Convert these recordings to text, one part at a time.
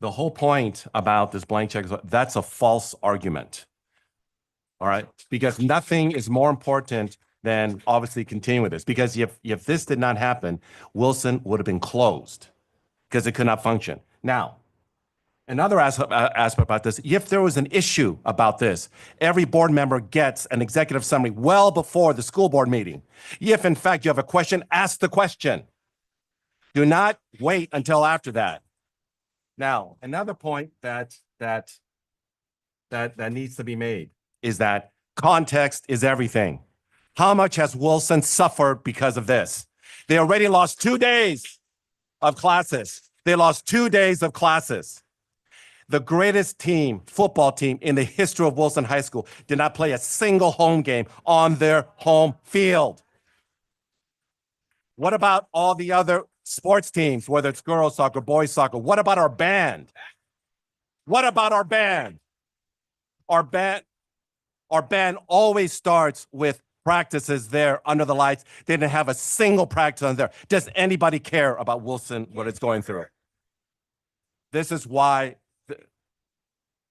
The whole point about this blank check is that's a false argument. All right, because nothing is more important than obviously continuing with this. Because if this did not happen, Wilson would have been closed because it could not function. Now, another aspect about this, if there was an issue about this, every board member gets an executive summary well before the school board meeting. If in fact you have a question, ask the question. Do not wait until after that. Now, another point that needs to be made is that context is everything. How much has Wilson suffered because of this? They already lost 2 days of classes. They lost 2 days of classes. The greatest team, football team in the history of Wilson High School did not play a single home game on their home field. What about all the other sports teams, whether it's girls soccer, boys soccer? What about our band? What about our band? Our band always starts with practices there under the lights. They didn't have a single practice on there. Does anybody care about Wilson, what it's going through? This is why,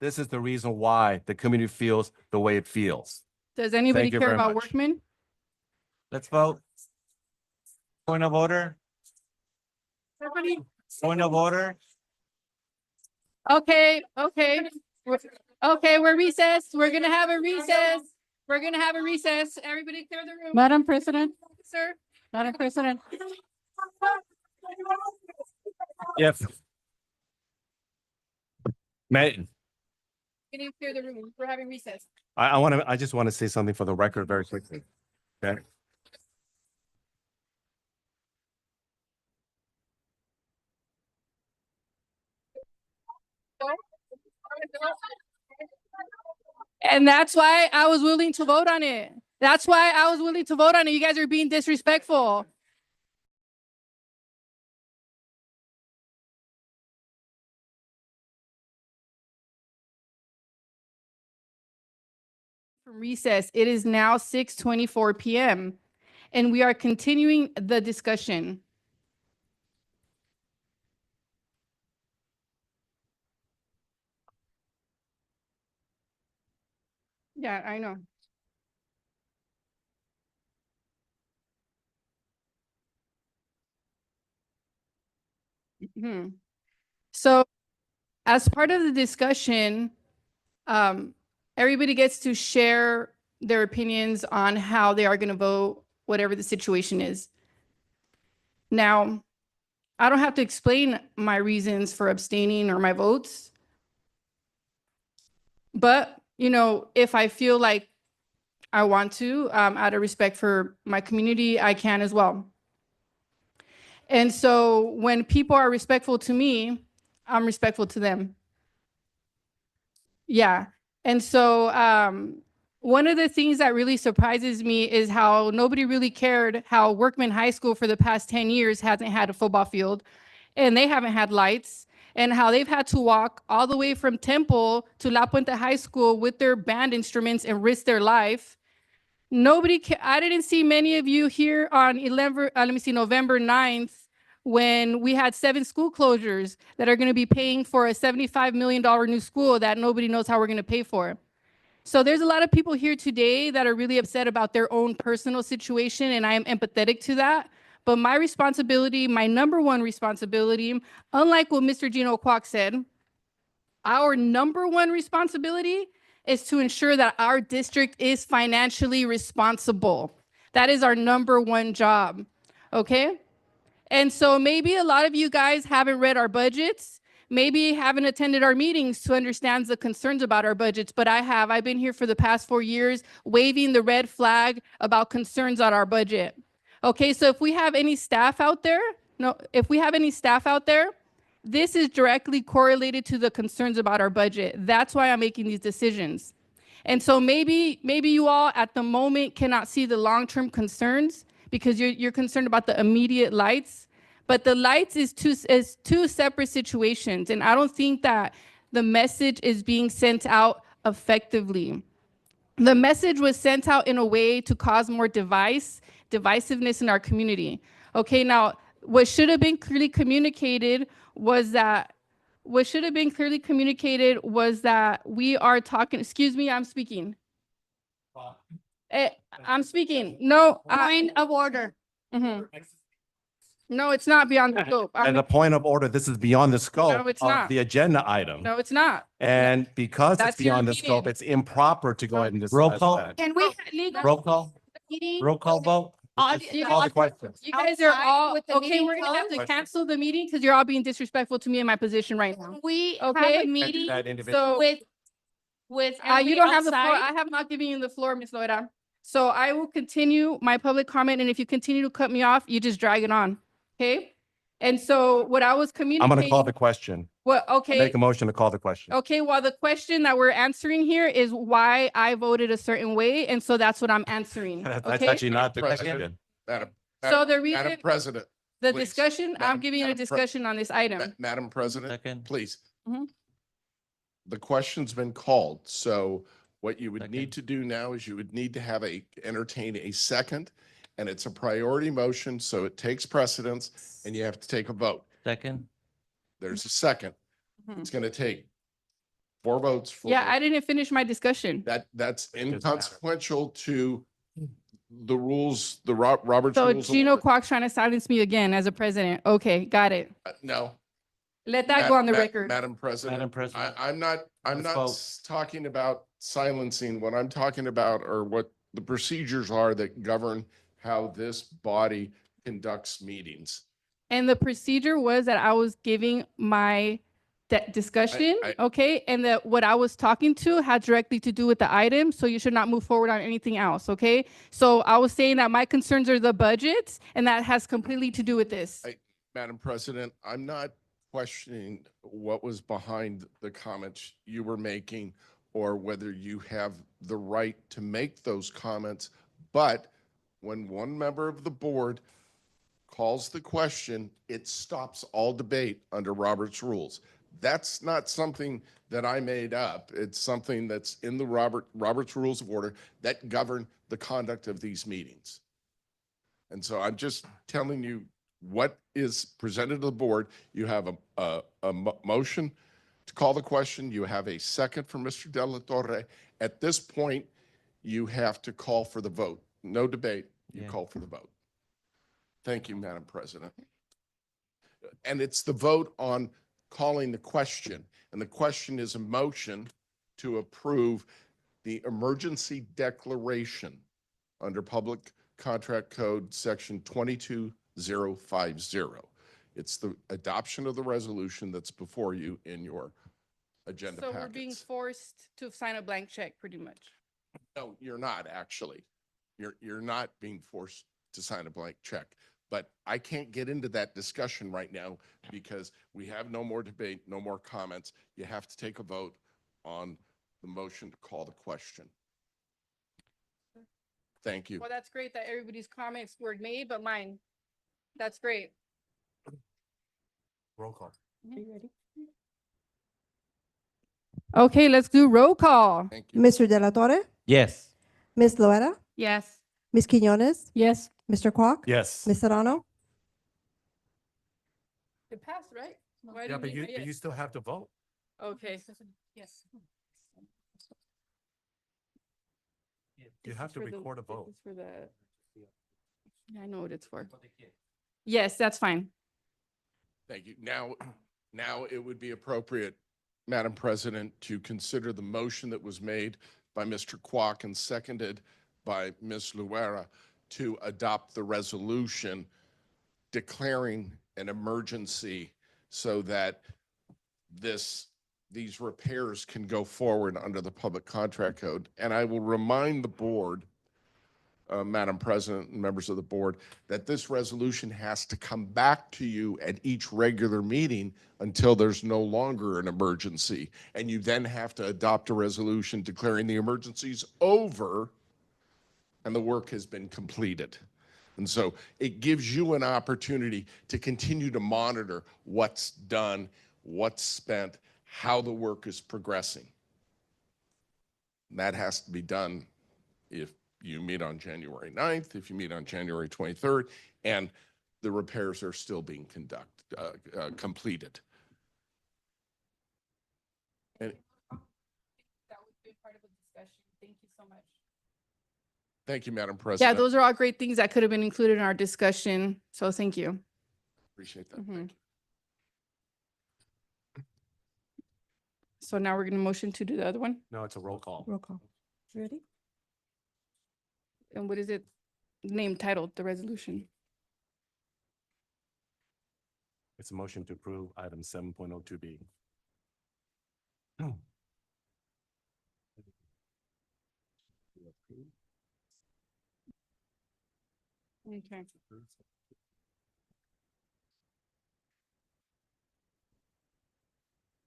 this is the reason why the community feels the way it feels. Does anybody care about much. workmen? Let's vote. Point of order. Point of order. Okay. We're recessed. We're gonna have a recess. We're gonna have a recess. Everybody clear the room. Madam President, Sir. Madam President, If May, Can you clear the room? We're having recess. I just want to say something for the record very quickly. Okay. And that's why I was willing to vote on it. That's why I was willing to vote on it. You guys are being disrespectful. From recess, it is now 6:24 p.m. and we are continuing the discussion. Yeah, I know. So as part of the discussion, everybody gets to share their opinions on how they are going to vote, whatever the situation is. Now, I don't have to explain my reasons for abstaining or my votes, but if I feel like I want to, out of respect for my community, I can as well. And so when people are respectful to me, I'm respectful to them. Yeah. And so one of the things that really surprises me is how nobody really cared how Workman High School for the past 10 years hasn't had a football field and they haven't had lights, and how they've had to walk all the way from Temple to La Puente High School with their band instruments and risk their life. I didn't see many of you here on November 9th, when we had 7 school closures that are going to be paying for a $75 million new school that nobody knows how we're going to pay for. So there's a lot of people here today that are really upset about their own personal situation, and I am empathetic to that. But my responsibility, my number one responsibility, unlike what Mr. Gino Kwok said, our number one responsibility is to ensure that our district is financially responsible. That is our number one job, okay? And so maybe a lot of you guys haven't read our budgets, maybe haven't attended our meetings to understand the concerns about our budgets, but I have. I've been here for the past 4 years waving the red flag about concerns on our budget. Okay, so if we have any staff out there, this is directly correlated to the concerns about our budget. That's why I'm making these decisions. And so maybe you all at the moment cannot see the long-term concerns because you're concerned about the immediate lights, but the lights is two separate situations. And I don't think that the message is being sent out effectively. The message was sent out in a way to cause more divisiveness in our community. Okay, now what should have been clearly communicated was that what should have been clearly communicated was that we are talking, excuse me, I'm speaking. I'm speaking. No, Point of order. mhm. No, it's not beyond the scope. As a point of order, this is beyond the scope it's of not. the agenda item. No, it's not. And because it's That's your beyond the opinion. scope, it's improper to go ahead and Roll discuss call. that. Can we? Legal. Roll call, Meeting roll call vote. You Call the guys- question. You guys are Outside all, with the okay, meeting we're gonna have to closed? cancel the meeting because you're all being disrespectful to me in my position right now. We have Okay. a meeting That individual. So, with you everybody don't have the floor. outside. I have not given you the floor, Ms. Loera. So I will continue my public comment, and if you continue to cut me off, you just drag it on, okay? And so what I was I'm communicating. going to call the question. Well, okay. Make a motion to call the question. Okay, well, the question that we're answering here is why I voted a certain way, and so that's what I'm answering, That's okay? actually not the President. question. Madam, So the reason, Madam President, the please. discussion, I'm Madam- giving you a Madam Pre- discussion on this item. Madam President, Second. please. Mhm. The question's been called, so what you would Second. need to do now is you would need to have entertain a second, and it's a priority motion, so it takes precedence, and you have to take a vote. Second. There's a second. Mhm. It's going to take 4 votes for. Yeah, I didn't finish my discussion. That's It doesn't matter. inconsequential to the rules, the Robert's So rules. of Gino order. Quack's trying to silence me again as a president. Okay, got it. No. Let that go on the Ma- record. Madam President. Madam President. I'm not Let's vote. talking about silencing. What I'm talking about are what the procedures are that govern how this body conducts meetings. And the procedure was that I was giving my discussion, I- okay? And that what I was talking to had directly to do with the item, so you should not move forward on anything else, okay? So I was saying that my concerns are the budgets, and that has completely to do with this. Madam President, I'm not questioning what was behind the comments you were making or whether you have the right to make those comments. But when one member of the board calls the question, it stops all debate under Robert's rules. That's not something that I made up. It's something that's in the Robert's Rules of Order that govern the conduct of these meetings. And so I'm just telling you what is presented to the board. You have a motion to call the question. You have a second from Mr. De La Torre. At this point, you have to call for the vote. No debate. You Yeah. call for the vote. Thank you, Madam President. And it's the vote on calling the question. And the question is a motion to approve the emergency declaration under Public Contract Code, Section 22050. It's the adoption of the resolution that's before you in your agenda So we're being packets. forced to sign a blank check, pretty much. No, you're not actually. You're not being forced to sign a blank check. But I can't get into that discussion right now because we have no more debate, no more comments. You have to take a vote on the motion to call the question. Thank you. Well, that's great that everybody's comments were made, but mine, that's great. Roll call. Are you ready? Okay, let's do roll call. Thank you. Mr. De La Torre, Yes. Ms. Loera, Yes. Ms. Quinones, Yes. Mr. Quack, Yes. Ms. Serrano, It passed, right? Why Yeah, didn't but you you, say but you yes? still have to vote. Okay. Yes. You have to record a vote. For the. Yeah, I know what it's for. Yes, that's fine. Thank you. Now it would be appropriate, Madam President, to consider the motion that was made by Mr. Quack and seconded by Ms. Loera to adopt the resolution declaring an emergency so that these repairs can go forward under the Public Contract Code. And I will remind the board, Madam President and members of the board, that this resolution has to come back to you at each regular meeting until there's no longer an emergency. And you then have to adopt a resolution declaring the emergency's over and the work has been completed. And so it gives you an opportunity to continue to monitor what's done, what's spent, how the work is progressing. And that has to be done if you meet on January 9th, if you meet on January 23rd, and the repairs are still being completed. And That would be part of the discussion. Thank you so much. thank you, Madam Yeah, President. those are all great things that could have been included in our discussion. So thank you. Appreciate that. Mhm. Thank you. So now we're going to motion to do the other one. No, it's a roll call. Roll call. Ready? And what is it name titled, the resolution? It's a motion to approve item 7.02B. Okay.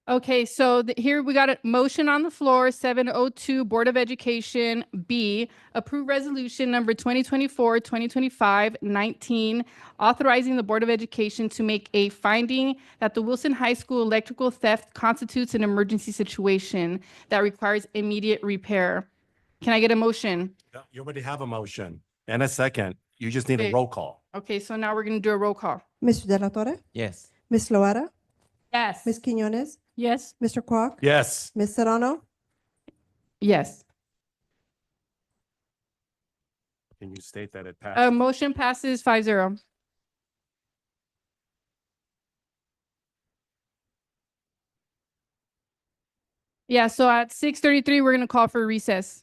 Okay, so here we got a motion on the floor, 702 Board of Education B, approve resolution number 2024-2025-19, authorizing the Board of Education to make a finding that the Wilson High School electrical theft constitutes an emergency situation that requires immediate repair. Can I get a motion? Yeah, you already have a motion and a second. You just need a Okay. roll call. Okay, so now we're going to do a roll call. Mr. De La Torre? Yes. Ms. Loera? Yes. Ms. Quinones? Yes. Mr. Kwok? Yes. Ms. Serrano? Yes. Can you state that it passed? Motion passes 5-0. Yeah, so at 6:33, we're going to call for recess.